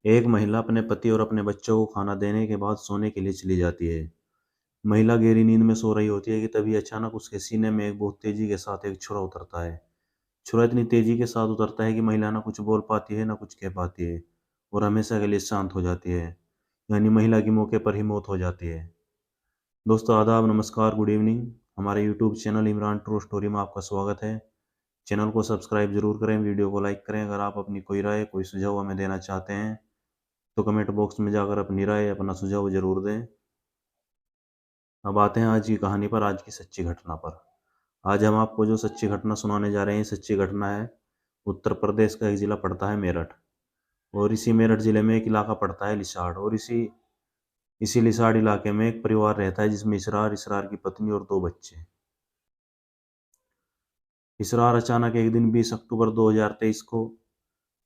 एक महिला अपने पति और अपने बच्चों को खाना देने के बाद सोने के लिए चली जाती है। महिला गहरी नींद में सो रही होती है कि तभी अचानक उसके सीने में एक बहुत तेजी के साथ एक छुरा उतरता है। छुरा इतनी तेजी के साथ उतरता है कि महिला ना कुछ बोल पाती है ना कुछ कह पाती है और हमेशा के लिए शांत हो जाती है। यानी महिला की मौके पर ही मौत हो जाती है। दोस्तों आदाब, नमस्कार, गुड इवनिंग। हमारे YouTube channel Imran true story में आपका स्वागत है। चैनल को सब्सक्राइब जरूर करें, वीडियो को लाइक करें। अगर आप अपनी कोई राय कोई सुझाव हमें देना चाहते हैं तो कमेंट बॉक्स में जाकर अपनी राय अपना सुझाव जरूर दें। अब आते हैं आज की कहानी पर, आज की सच्ची घटना पर। आज हम आपको जो सच्ची घटना सुनाने जा रहे हैं, सच्ची घटना है उत्तर प्रदेश का एक ज़िला पड़ता है मेरठ। और इसी मेरठ ज़िले में एक इलाका पड़ता है लिसाड़। और इसी इसी लिसाड़ इलाके में एक परिवार रहता है जिसमें इसरार, इसरार की पत्नी और 2 बच्चे। इसरार अचानक एक दिन 20 अक्टूबर 2023 को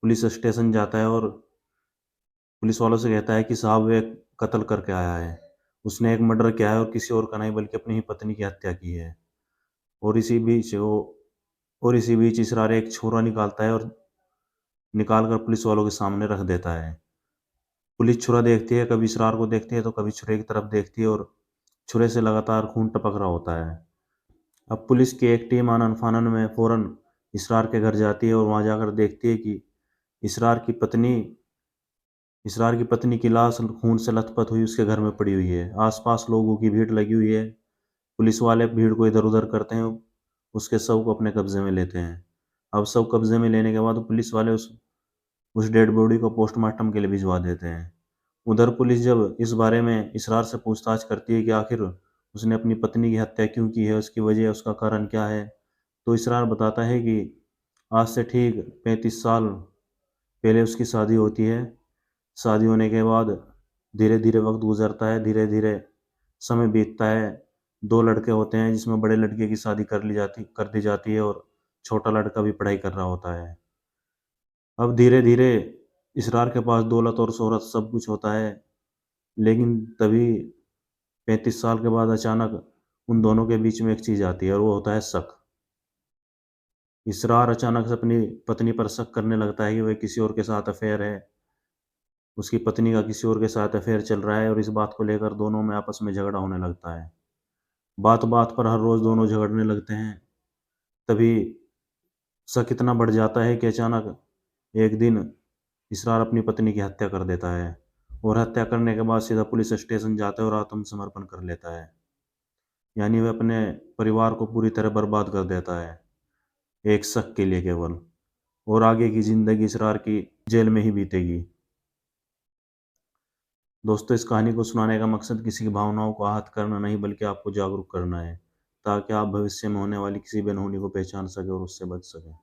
पुलिस स्टेशन जाता है और पुलिस वालों से कहता है कि साहब वे कत्ल करके आया है। उसने एक मर्डर किया है और किसी और का नहीं बल्कि अपनी ही पत्नी की हत्या की है। और इसी बीच इसरार एक छुरा निकालता है और निकाल कर पुलिस वालों के सामने रख देता है। पुलिस छुरा देखती है, कभी इसरार को देखती है तो कभी छुरे की तरफ देखती है और छुरे से लगातार खून टपक रहा होता है। अब पुलिस की एक टीम आनन फानन में फौरन इसरार के घर जाती है और वहां जाकर देखती है कि इसरार की पत्नी इसरार की पत्नी की लाश खून से लथपथ हुई उसके घर में पड़ी हुई है। आसपास लोगों की भीड़ लगी हुई है। पुलिस वाले भीड़ को इधर उधर करते हैं, उसके शव को अपने कब्जे में लेते हैं। अब शव कब्जे में लेने के बाद पुलिस वाले उस डेड बॉडी को पोस्टमार्टम के लिए भिजवा देते हैं। उधर पुलिस जब इस बारे में इसरार से पूछताछ करती है कि आखिर उसने अपनी पत्नी की हत्या क्यों की है, उसकी वजह, उसका कारण क्या है, तो इसरार बताता है कि आज से ठीक 35 साल पहले उसकी शादी होती है। शादी होने के बाद धीरे धीरे वक्त गुजरता है, धीरे धीरे समय बीतता है। 2 लड़के होते हैं जिसमें बड़े लड़के की शादी कर दी जाती है और छोटा लड़का भी पढ़ाई कर रहा होता है। अब धीरे धीरे इसरार के पास दौलत और शोहरत सब कुछ होता है, लेकिन तभी 35 साल के बाद अचानक उन दोनों के बीच में एक चीज आती है और वो होता है शक। इसरार अचानक से अपनी पत्नी पर शक करने लगता है कि वह किसी और के साथ अफेयर है, उसकी पत्नी का किसी और के साथ अफेयर चल रहा है। और इस बात को लेकर दोनों में आपस में झगड़ा होने लगता है। बात बात पर हर रोज दोनों झगड़ने लगते हैं। तभी शक इतना बढ़ जाता है कि अचानक एक दिन इसरार अपनी पत्नी की हत्या कर देता है और हत्या करने के बाद सीधा पुलिस स्टेशन जाता है और आत्मसमर्पण कर लेता है। यानी वह अपने परिवार को पूरी तरह बर्बाद कर देता है एक शक के लिए केवल। और आगे की जिंदगी इसरार की जेल में ही बीतेगी। दोस्तों इस कहानी को सुनाने का मकसद किसी की भावनाओं को आहत करना नहीं बल्कि आपको जागरूक करना है, ताकि आप भविष्य में होने वाली किसी भी अनहोनी को पहचान सकें और उससे बच सकें।